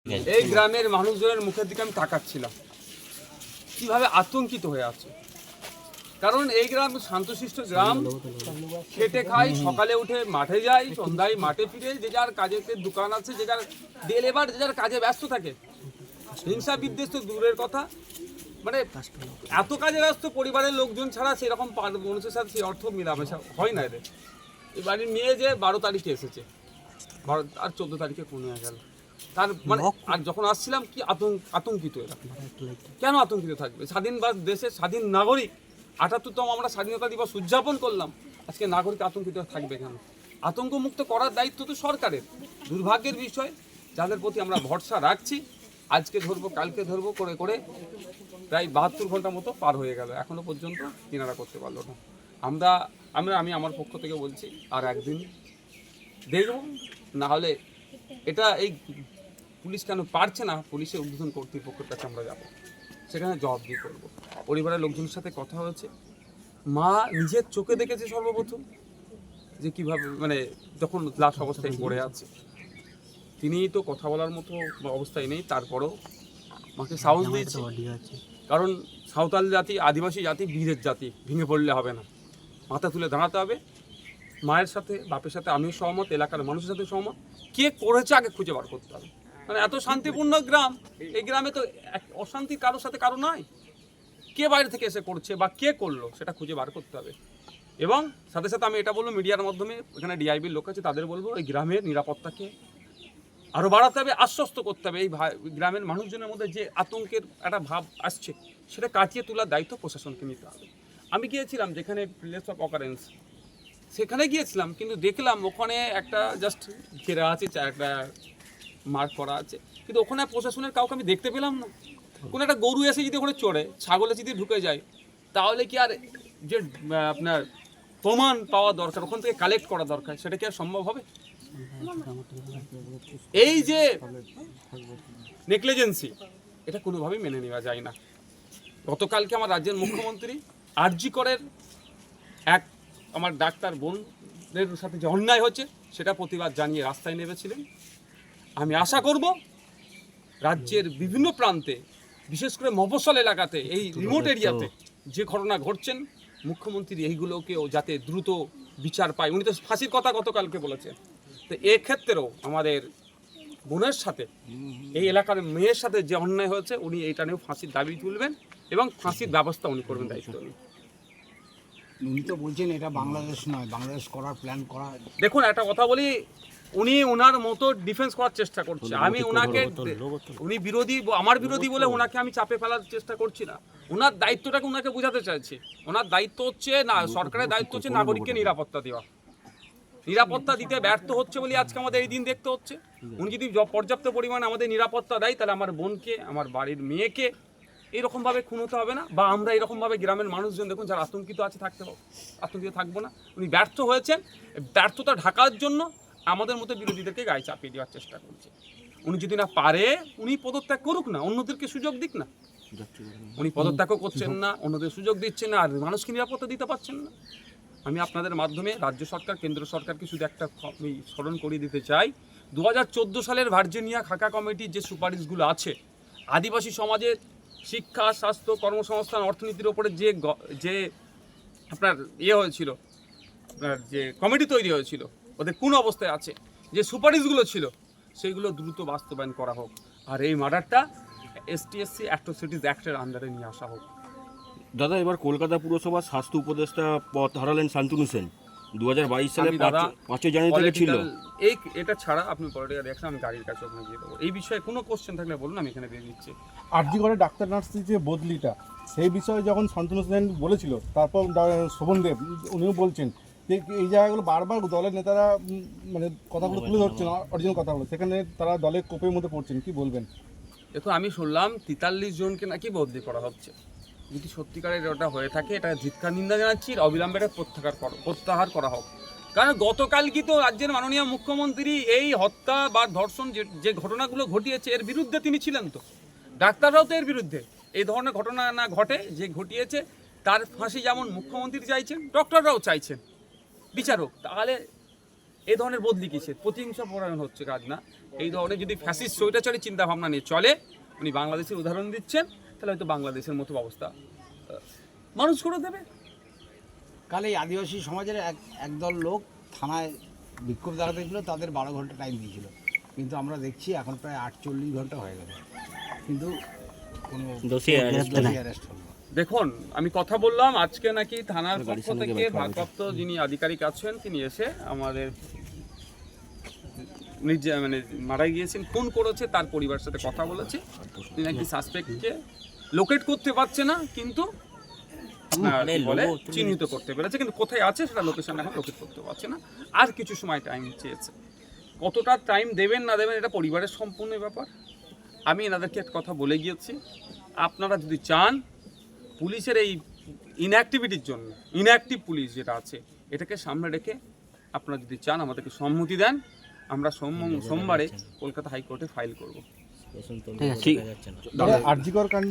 এই গ্রামের মানুষজনের মুখের দিকে আমি তাকাচ্ছিলাম, কিভাবে আতঙ্কিত হয়ে আছে। কারণ এই গ্রাম শান্তশিষ্ট গ্রাম, খেটে খাই, সকালে উঠে মাঠে যাই, সন্ধ্যায় মাঠে ফিরে, যে যার কাজের দোকান আছে, যে যার ডে লেবার, যে যার কাজে ব্যস্ত থাকে। হিংসা বিদ্বেষ তো দূরের কথা, মানে এত কাজে ব্যস্ত পরিবারের লোকজন ছাড়া সেরকম মানুষের সাথে সেই অর্থ মেলামেশা হয় না এদের। এই বাড়ির মেয়ে যে 12 তারিখে এসেছে, আর 14 তারিখে খুন হয়ে গেল। তার মানে আর যখন আসছিলাম কি আতঙ্কিত এরা। কেন আতঙ্কিত থাকবে? স্বাধীন দেশের স্বাধীন নাগরিক, 78তম আমরা স্বাধীনতা দিবস উদযাপন করলাম, আজকে নাগরিক আতঙ্কিত থাকবে কেন? আতঙ্ক মুক্ত করার দায়িত্ব তো সরকারের। দুর্ভাগ্যের বিষয়, যাদের প্রতি আমরা ভরসা রাখছি, আজকে ধরবো কালকে ধরবো করে করে প্রায় 72 ঘন্টা মতো পার হয়ে গেল, এখনো পর্যন্ত কিনারা করতে পারলো না। আমি আমার পক্ষ থেকে বলছি, আর একদিন দেখব, না হলে এটা এই পুলিশ কেন পারছে না, পুলিশের ঊর্ধ্বতন কর্তৃপক্ষের কাছে আমরা যাব, সেখানে জবাবদিহি করব। পরিবারের লোকজনের সাথে কথা হয়েছে, মা নিজের চোখে দেখেছে সর্বপ্রথম যে কিভাবে, মানে যখন লাশ অবস্থায় পড়ে আছে, তিনি তো কথা বলার মতো অবস্থায় নেই, তারপরও মাকে সাহস দিয়েছে। কারণ সাঁওতাল জাতি, আদিবাসী জাতি, বীরের জাতি, ভেঙে পড়লে হবে না, মাথা তুলে দাঁড়াতে হবে। মায়ের সাথে, বাপের সাথে আমিও সহমত, এলাকার মানুষের সাথে সহমত। কে করেছে আগে খুঁজে বার করতে হবে। মানে এত শান্তিপূর্ণ গ্রাম, এই গ্রামে তো অশান্তি কারোর সাথে কারো নয়। কে বাইরে থেকে এসে করছে বা কে করলো সেটা খুঁজে বার করতে হবে। এবং সাথে সাথে আমি এটা বলবো, মিডিয়ার মাধ্যমে, এখানে ডিআইবির লোক আছে, তাদের বলবো এই গ্রামের নিরাপত্তাকে আরও বাড়াতে হবে, আশ্বস্ত করতে হবে। এই গ্রামের মানুষজনের মধ্যে যে আতঙ্কের একটা ভাব আসছে, সেটা কাটিয়ে তোলার দায়িত্ব প্রশাসনকে নিতে হবে। আমি গিয়েছিলাম যেখানে প্লেস অফ অকারেন্স, সেখানে গিয়েছিলাম, কিন্তু দেখলাম ওখানে একটা জাস্ট ঘেরা আছে, একটা মার্ক করা আছে, কিন্তু ওখানে প্রশাসনের কাউকে আমি দেখতে পেলাম না। কোনো একটা গরু এসে যদি ওখানে চড়ে, ছাগলে যদি ঢুকে যায়, তাহলে কি আর যে আপনার প্রমাণ পাওয়া দরকার, ওখান থেকে কালেক্ট করা দরকার, সেটা কি আর সম্ভব হবে? এই যে নেগলিজেন্সি, এটা কোনোভাবেই মেনে নেওয়া যায় না। গতকালকে আমার রাজ্যের মুখ্যমন্ত্রী আরজি করের এক আমার ডাক্তার বোনের সাথে যে অন্যায় হচ্ছে, সেটা প্রতিবাদ জানিয়ে রাস্তায় নেমেছিলেন। আমি আশা করব রাজ্যের বিভিন্ন প্রান্তে, বিশেষ করে মফস্বল এলাকাতে, এই রিমোট এরিয়াতে যে ঘটনা ঘটছেন, মুখ্যমন্ত্রী এইগুলোকেও যাতে দ্রুত বিচার পায়। উনি তো ফাঁসির কথা গতকালকে বলেছেন। তো এক্ষেত্রেও আমাদের বোনের সাথে, এই এলাকার মেয়ের সাথে যে অন্যায় হয়েছে, উনি এইটা নিয়েও ফাঁসির দাবি তুলবেন এবং ফাঁসির ব্যবস্থা উনি করবেন, দায়িত্ব নিয়ে। উনি তো বলছেন এটা বাংলাদেশ নয়, বাংলাদেশ করার প্ল্যান করা। দেখুন, একটা কথা বলি, উনি ওনার মতো ডিফেন্স করার চেষ্টা করছে। আমি ওনাকে, উনি বিরোধী, আমার বিরোধী বলে ওনাকে আমি চাপে ফেলার চেষ্টা করছি না। ওনার দায়িত্বটাকে ওনাকে বোঝাতে চাইছি। ওনার দায়িত্ব হচ্ছে না, সরকারের দায়িত্ব হচ্ছে নাগরিককে নিরাপত্তা দেওয়া। নিরাপত্তা দিতে ব্যর্থ হচ্ছে বলে আজকে আমাদের এই দিন দেখতে হচ্ছে। উনি যদি পর্যাপ্ত পরিমাণে আমাদের নিরাপত্তা দেয়, তাহলে আমার বোনকে, আমার বাড়ির মেয়েকে এইরকমভাবে খুন হতে হবে না, বা আমরা এরকমভাবে গ্রামের মানুষজন দেখুন যারা আতঙ্কিত আছে, আতঙ্কিত থাকবো না। উনি ব্যর্থ হয়েছেন, ব্যর্থতা ঢাকার জন্য আমাদের মতো বিরোধীদেরকে গায়ে চাপিয়ে দেওয়ার চেষ্টা করছে। উনি যদি না পারে, উনি পদত্যাগ করুক না, অন্যদেরকে সুযোগ দিক না। উনি পদত্যাগও করছেন না, অন্যদের সুযোগ দিচ্ছেন না, আর মানুষকে নিরাপত্তা দিতে পারছেন না। আমি আপনাদের মাধ্যমে রাজ্য সরকার, কেন্দ্র সরকারকে শুধু একটা স্মরণ করিয়ে দিতে চাই, 2014 সালের ভার্জিনিয়া খাকা কমিটির যে সুপারিশগুলো আছে, আদিবাসী সমাজের শিক্ষা, স্বাস্থ্য, কর্মসংস্থান, অর্থনীতির ওপরে যে আপনার হয়েছিল, আপনার যে কমিটি তৈরি হয়েছিল, ওদের কোন অবস্থায় আছে, যে সুপারিশগুলো ছিল, সেইগুলো দ্রুত বাস্তবায়ন করা হোক। আর এই মার্ডারটা STSC অ্যাট্রোসিটিস অ্যাক্টের আন্ডারে নিয়ে আসা হোক। দাদা, এবার কলকাতা পুরসভার স্বাস্থ্য উপদেষ্টা পদ হারালেন শান্তনু সেন। 2022 সালে 5 জানুয়ারি থেকে ছিল। এটা ছাড়া আপনি পলিটিক্যাল রিঅ্যাকশন, আমি গাড়ির কাছে ওখানে গিয়ে দেবো। এই বিষয়ে কোনো কোশ্চেন থাকলে বলুন, আমি এখানে দিয়ে দিচ্ছি। আরজি করে ডাক্তার নার্সের যে বদলিটা, সেই বিষয়ে যখন শান্তনু সেন বলেছিল, তারপর শোভনদেব উনিও বলছেন যে এই জায়গাগুলো বারবার দলের নেতারা মানে কথাগুলো তুলে ধরছেন, অরিজিনাল কথাগুলো, সেখানে তারা দলের কোপের মধ্যে পড়ছেন। কি বলবেন? দেখুন, আমি শুনলাম 43 জনকে নাকি বদলি করা হচ্ছে। যদি সত্যিকারের ওটা হয়ে থাকে, এটা ধিক্কার নিন্দা জানাচ্ছি, অবিলম্বে এটা প্রত্যাহার করা হোক। কারণ গতকাল কি তো রাজ্যের মাননীয় মুখ্যমন্ত্রী এই হত্যা বা ধর্ষণ যে ঘটনাগুলো ঘটিয়েছে, এর বিরুদ্ধে তিনি ছিলেন। তো ডাক্তাররাও তো এর বিরুদ্ধে। এই ধরনের ঘটনা না ঘটে, যে ঘটিয়েছে তার ফাঁসি যেমন মুখ্যমন্ত্রী চাইছেন, ডক্টররাও চাইছেন বিচারক। তাহলে এই ধরনের বদলি কিসের? প্রতিহিংসা পরায়ণ হচ্ছে কাজ না। এই ধরনের যদি ফ্যাসিস্ট স্বৈরাচারী চিন্তা ভাবনা নিয়ে চলে, উনি বাংলাদেশের উদাহরণ দিচ্ছেন, তাহলে হয়তো বাংলাদেশের মতো অবস্থা মানুষ করে দেবে। কাল এই আদিবাসী সমাজের একদল লোক থানায় বিক্ষোভ দেখাতে ছিল, তাদের 12 ঘন্টা টাইম দিয়েছিল, কিন্তু আমরা দেখছি এখন প্রায় 48 ঘন্টা হয়ে গেল, কিন্তু কোনো দোষী arrest অ্যারেস্ট হলো না। দেখুন, আমি কথা বললাম, আজকে নাকি থানার পক্ষ থেকে ভারপ্রাপ্ত যিনি আধিকারিক আছেন তিনি এসে আমাদের মানে মারা গিয়েছেন, ফোন করেছে, তার পরিবারের সাথে কথা বলেছে। তিনি নাকি সাসপেক্টকে লোকেট করতে পারছে না, কিন্তু বলে চিহ্নিত করতে পেরেছে, কিন্তু কোথায় আছে সেটা লোকেশন এখন লোকেট করতে পারছে না। আর কিছু সময় টাইম চেয়েছে। কতটা টাইম দেবেন না দেবেন এটা পরিবারের সম্পূর্ণ ব্যাপার। আমি এনাদেরকে একটা কথা বলে গিয়েছি, আপনারা যদি চান পুলিশের এই ইনঅ্যাক্টিভিটির জন্য, ইনঅ্যাক্টিভ পুলিশ যেটা আছে এটাকে সামনে রেখে আপনারা যদি চান আমাদেরকে সম্মতি দেন, আমরা সোমবারে কলকাতা হাইকোর্টে ফাইল করব। ঠিক আছে। আরজিকর কাণ্ড